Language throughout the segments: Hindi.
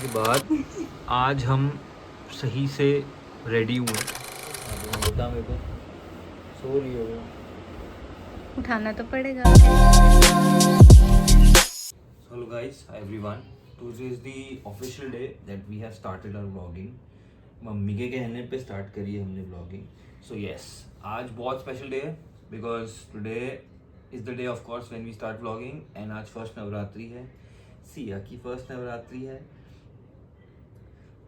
के बाद आज हम सही से रेडी हुए। बता मेरे को, सो रही हो? उठाना तो पड़ेगा। Hello guys, hi everyone. Today is the official day that we have started our vlogging. Mummy के कहने पे स्टार्ट करी है हमने vlogging. So yes, आज बहुत स्पेशल डे है because today is the day of course when we start vlogging and आज फर्स्ट नवरात्रि है, सिया की फर्स्ट नवरात्रि है।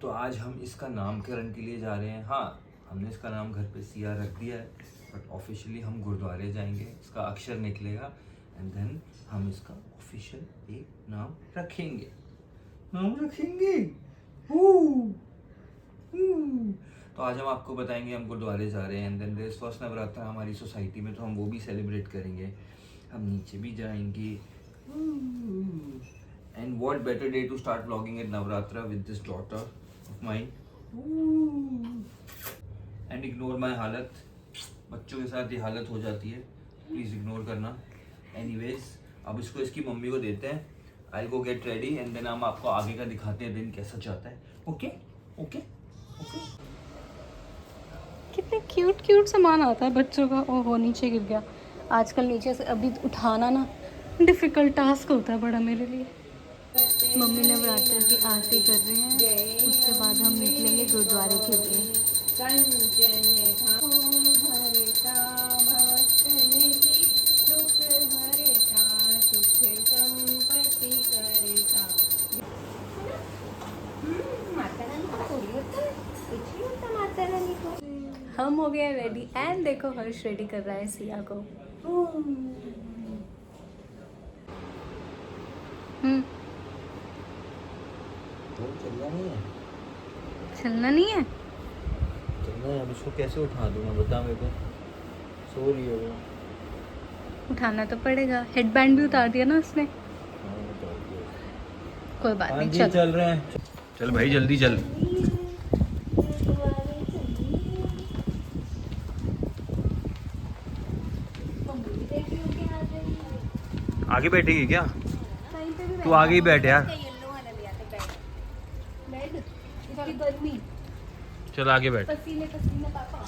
तो आज हम इसका नामकरण के लिए जा रहे हैं। हाँ, हमने इसका नाम घर पे सिया रख दिया है, बट ऑफिशियली हम गुरुद्वारे जाएंगे, इसका अक्षर निकलेगा एंड देन हम इसका ऑफिशियल एक नाम रखेंगे। तो आज हम आपको बताएंगे हम गुरुद्वारे जा रहे हैं and then there is first Navratra हमारी सोसाइटी में, तो हम वो भी सेलिब्रेट करेंगे, हम नीचे भी जाएंगे। And what better day to start vlogging at Navratra with this daughter of mine. And ignore my हालत, बच्चों के साथ ये हालत हो जाती है, प्लीज इग्नोर करना। एनीवेज अब इसको इसकी मम्मी को देते हैं। I go get ready and then हम आपको आगे का दिखाते हैं दिन कैसा जाता है। Okay okay okay. कितने क्यूट क्यूट सामान आता है बच्चों का। ओहो, नीचे गिर गया। आजकल नीचे से अभी उठाना ना डिफ़िकल्ट टास्क होता है बड़ा मेरे लिए। मम्मी नवरात्र की आरती कर रहे हैं, उसके बाद हम निकलेंगे गुरुद्वारे के लिए। हम हो गए रेडी एंड देखो हर्ष रेडी कर रहा है सिया को। चलना नहीं है, चलना नहीं है। चलना है। अब इसको कैसे उठा दूंगा बता मेरे को, सो रही हो? उठाना तो पड़ेगा। हेडबैंड भी उतार दिया ना उसने। कोई बात नहीं, चल चल रहे हैं। चल भाई जल्दी चल। आगे बैठेगी क्या? तू आगे ही बैठ यार। चल आगे बैठ। पसीने पसीने पापा।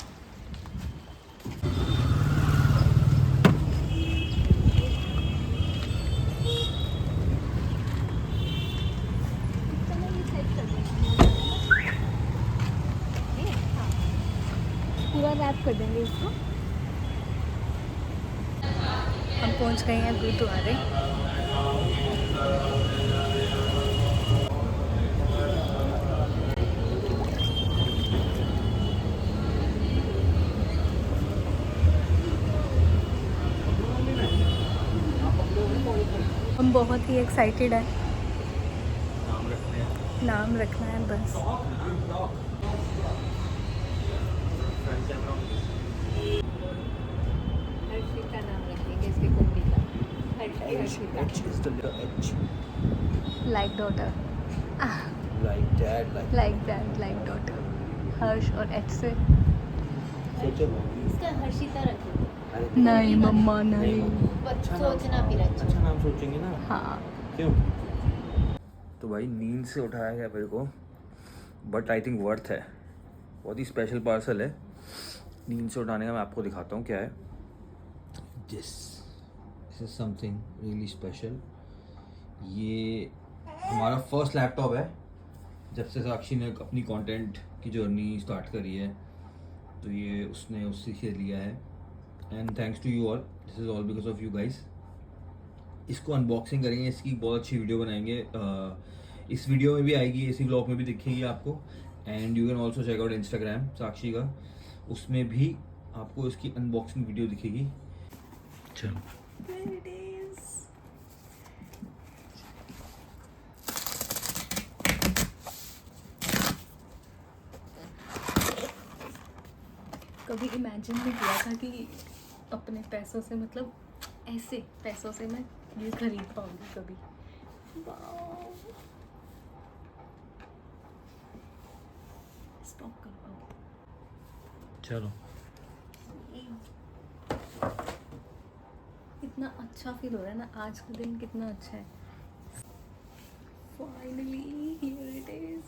पूरा रैप कर देंगे इसको। हम पहुंच गए हैं गुरुद्वारे। हम बहुत ही एक्साइटेड हैं। नाम रखना है बस। हर्षिता नाम रखेंगे इसके कुंडी का। Like daughter, like dad, like daughter. Harsh और एच से। इसका हर्षिता रखेंगे। नहीं मम्मा नहीं। सोचना फिर अच्छा नाम सोचेंगे ना। हाँ। क्यों? तो भाई नींद से उठाया गया मेरे को, बट आई थिंक वर्थ है। बहुत ही स्पेशल पार्सल है नींद से उठाने का। मैं आपको दिखाता हूँ क्या है। This is something really special. ये हमारा फर्स्ट लैपटॉप है जब से साक्षी ने अपनी कंटेंट की जर्नी स्टार्ट करी है, तो ये उसने उससे से लिया है and thanks to you all. This is all because of you guys. इसको अनबॉक्सिंग करेंगे, इसकी बहुत अच्छी वीडियो बनाएंगे। इस वीडियो में भी आएगी, इसी ब्लॉग में भी दिखेगी आपको। And you can also check out Instagram Sakshi का, उसमें भी आपको इसकी अनबॉक्सिंग वीडियो दिखेगी। चलो कभी इमेजिन नहीं किया था कि अपने पैसों से, मतलब ऐसे पैसों से मैं ये खरीद पाऊंगी कभी। स्टॉप कर पाऊँ। चलो। इतना अच्छा फील हो रहा है ना, आज का दिन कितना अच्छा है। Finally here it is.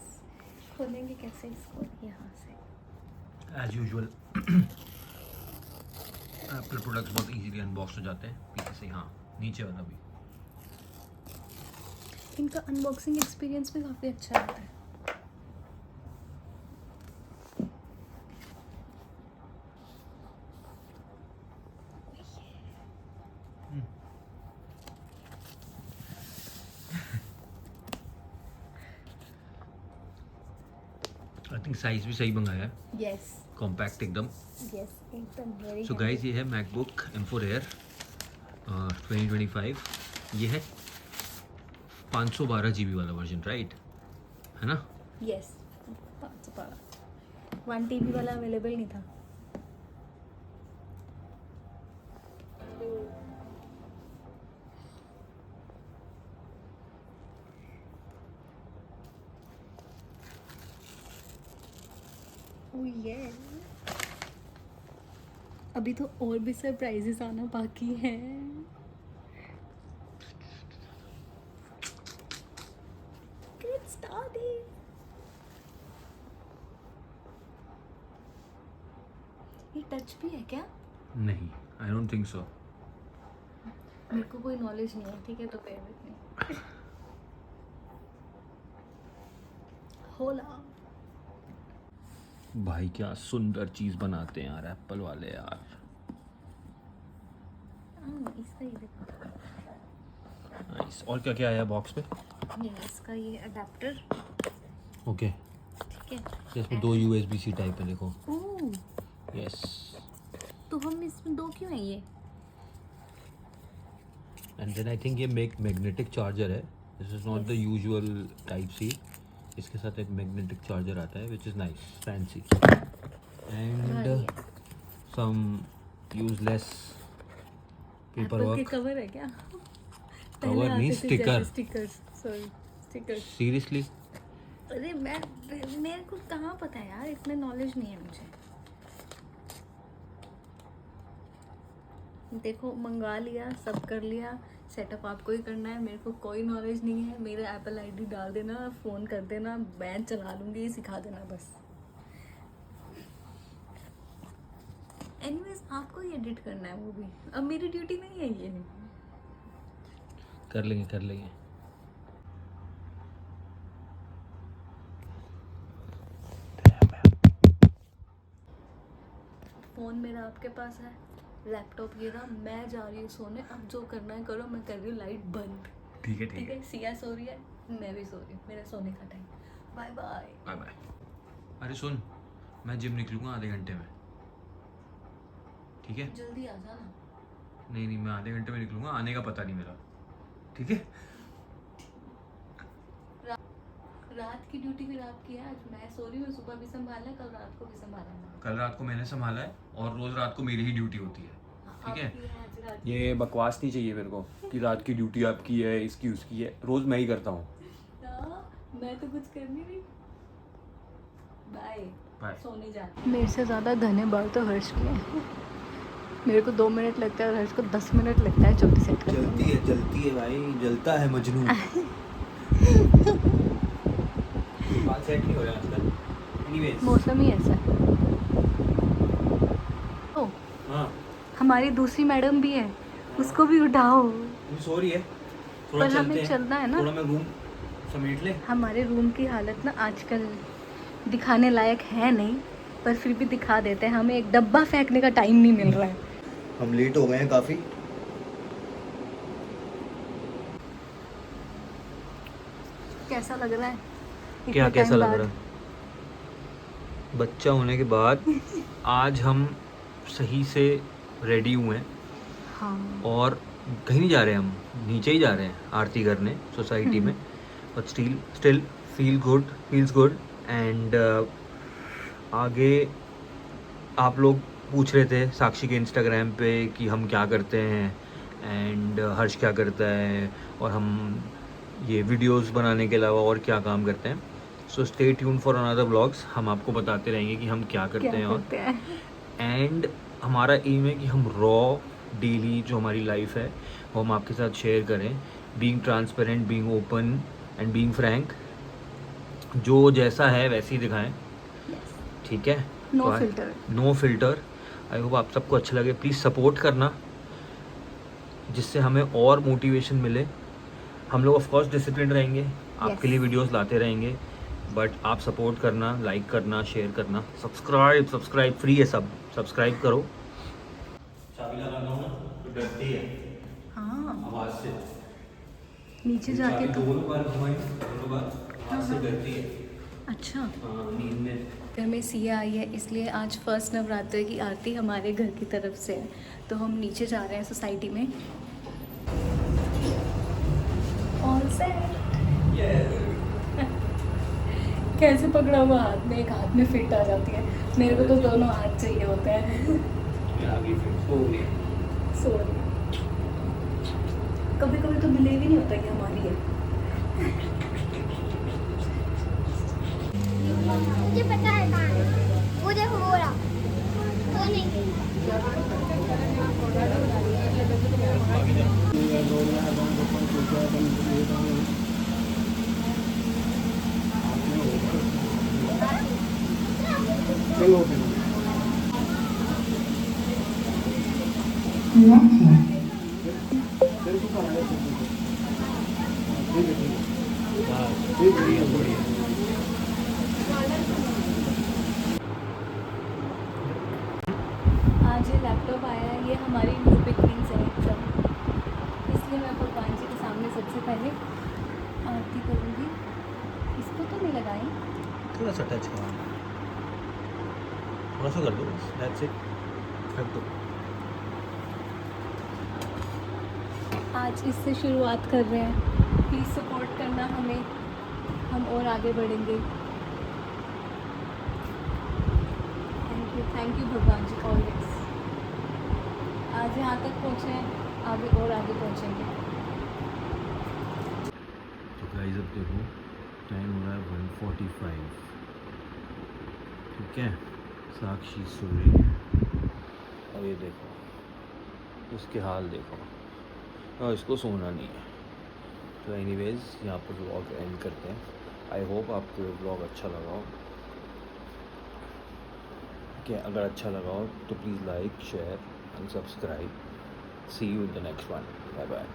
खोलेंगे कैसे इसको? यहाँ से। एज यूजुअल एप्पल प्रोडक्ट्स बहुत इजीली अनबॉक्स हो जाते हैं पीछे से। हाँ, नीचे वाला भी। इनका अनबॉक्सिंग एक्सपीरियंस भी काफ़ी अच्छा रहता है। आई थिंक साइज भी सही मंगाया है, यस कॉम्पैक्ट एकदम। यस, एकदम वेरी। सो गाइस, ये है मैकबुक M4 एयर 2025। ये है 512 GB वाला वर्जन, राइट है ना? यस, 512 1 TB वाला अवेलेबल नहीं था। ओह ये अभी तो और भी सरप्राइजेस आना बाकी हैं। Get started. ये टच भी है क्या? नहीं, आई डोंट थिंक सो। मेरे को कोई नॉलेज नहीं है, ठीक है, तो बेयर विद मी। होला भाई क्या सुंदर चीज़ बनाते हैं यार एप्पल वाले यार। इसका ये देखो। नाइस। और क्या क्या आया बॉक्स पे? ये इसका ये अडेप्टर, ओके, ठीक है। इसमें 2 USB-C टाइप है, देखो। Oh, yes. तो हम इसमें 2 क्यों है ये? एंड देन आई थिंक ये मैग्नेटिक चार्जर है। This is not the usual type C. इसके साथ एक मैग्नेटिक चार्जर आता है which is nice, fancy and some useless paper Apple के वर्क। कवर है क्या? कवर नहीं, sticker. Stickers, sorry, stickers. Seriously? अरे मेरे को कहाँ पता है यार, इतने नॉलेज नहीं है मुझे। देखो, मंगा लिया, सब कर लिया, सेटअप आपको ही करना है, मेरे को कोई नॉलेज नहीं है। मेरा एप्पल आईडी डाल देना, फ़ोन कर देना, मैं चला लूँगी, सिखा देना बस। एनीवेज, आपको ही एडिट करना है वो भी, अब मेरी ड्यूटी नहीं है ये। कर लेंगे कर लेंगे। फ़ोन मेरा आपके पास है, लैपटॉप ये रहा, मैं जा रही हूँ सोने। अब जो करना है करो, मैं कर रही हूँ लाइट बंद। ठीक है ठीक है, सिया सो रही है, मैं भी सो रही हूँ, मेरा सोने का time. Bye bye. Bye bye. अरे सुन, मैं जिम निकलूंगा आधे घंटे में, ठीक है? जल्दी आ जाना। नहीं नहीं, मैं आधे घंटे में निकलूंगा, आने का पता नहीं मेरा, ठीक है? रात की ड्यूटी फिर आपकी है, आज मैं सो रही हूँ, सुबह भी संभालना है, कल रात को भी संभालना है। कल रात को मैंने संभाला है और रोज रात को मेरी ही ड्यूटी होती है, ठीक है? आपकी आज रात ये बकवास नहीं चाहिए मेरे को कि रात की ड्यूटी आपकी है, इसकी उसकी है। रोज मैं ही करता हूँ। मैं तो कुछ कर नहीं रही। Bye bye. सोने जा। मेरे से ज़्यादा धन्यवाद तो हर्ष के हैं। मेरे को 2 मिनट लगता है और हर्ष को 10 मिनट लगता है चोटी सेट करने में। जलती है भाई, जलता है मजनू। बाल सेट नहीं हो रहा आजकल। एनीवेज, मौसम ही ऐसा है। ओ, हाँ, हमारी दूसरी मैडम भी है, उसको भी उठाओ। तुम सो रही है, थोड़ा पर हमें चलते हैं, चलना है ना। थोड़ा मैं रूम समेट ले। हमारे रूम की हालत ना आजकल दिखाने लायक है नहीं, पर फिर भी दिखा देते हैं। हमें एक डब्बा फेंकने का टाइम नहीं मिल रहा है। हम लेट हो गए हैं काफी। कैसा लग रहा है? क्या इतने कैसा time लग बाद? रहा है? बच्चा होने के बाद आज हम सही से रेडी हुए हैं हाँ, और कहीं नहीं जा रहे, हम नीचे ही जा रहे हैं आरती करने सोसाइटी में। But still feels good and आगे आप लोग पूछ रहे थे साक्षी के इंस्टाग्राम पे कि हम क्या करते हैं एंड हर्ष क्या करता है और हम ये वीडियोस बनाने के अलावा और क्या काम करते हैं। So stay tune for another vlogs. हम आपको बताते रहेंगे कि हम क्या करते क्या हैं और करते हैं? एंड हमारा एम है कि हम रॉ डेली जो हमारी लाइफ है वो हम आपके साथ शेयर करें, being transparent, being open and being frank, जो जैसा है वैसे ही दिखाएं, ठीक है? No filter. No filter. I hope आप सबको अच्छा लगे। प्लीज़ सपोर्ट करना जिससे हमें और मोटिवेशन मिले। हम लोग ऑफ कोर्स डिसिप्लिन रहेंगे, आपके लिए वीडियोस लाते रहेंगे, बट आप सपोर्ट करना, लाइक करना, शेयर करना, सब्सक्राइब फ्री है सब, सब्सक्राइब करो। चाबी लगाना हो ना तो डरती है हाँ, आवाज़ से, नीचे जाके तो दोनों बार घुमाई, दोनों बार आवाज़ से डरती है। अच्छा। हाँ, नींद में। घर में सिया आई है, इसलिए आज फर्स्ट नवरात्र की आरती हमारे घर की तरफ से है, तो हम नीचे जा रहे हैं सोसाइटी में। All set. कैसे पकड़ा हुआ हाथ में, एक हाथ में फिट आ जाती है, मेरे को तो दोनों हाथ चाहिए होते हैं। सॉरी, कभी कभी तो बिलीव ही नहीं होता कि हमारी है। मुझे पता है कहाँ है। वो देखो वो रहा। वो नहीं। आज ये लैपटॉप आया है, ये हमारी न्यू बिगनिंग्स है सब, इसलिए मैं भगवान जी के सामने सबसे पहले आरती करूँगी। इसको तो नहीं लगाई। थोड़ा सा टच करना, थोड़ा सा कर दो, दैट्स इट, कर दो। आज इससे शुरुआत कर रहे हैं, प्लीज़ सपोर्ट करना हमें, हम और आगे बढ़ेंगे। थैंक यू भगवान जी ऑलवेज। आज यहाँ तक पहुँचे हैं, आगे और आगे पहुँचेंगे। तो गाइस अब देखो टाइम हो रहा है 1:45, ठीक है? साक्षी सो रही है और ये देखो उसके हाल देखो, और इसको सोना नहीं है। तो एनीवेज यहाँ पर व्लॉग एंड करते हैं। आई होप आपको ये व्लॉग अच्छा लगा हो। क्या अगर अच्छा लगा हो तो please like, share and subscribe. See you in the next one. Bye bye.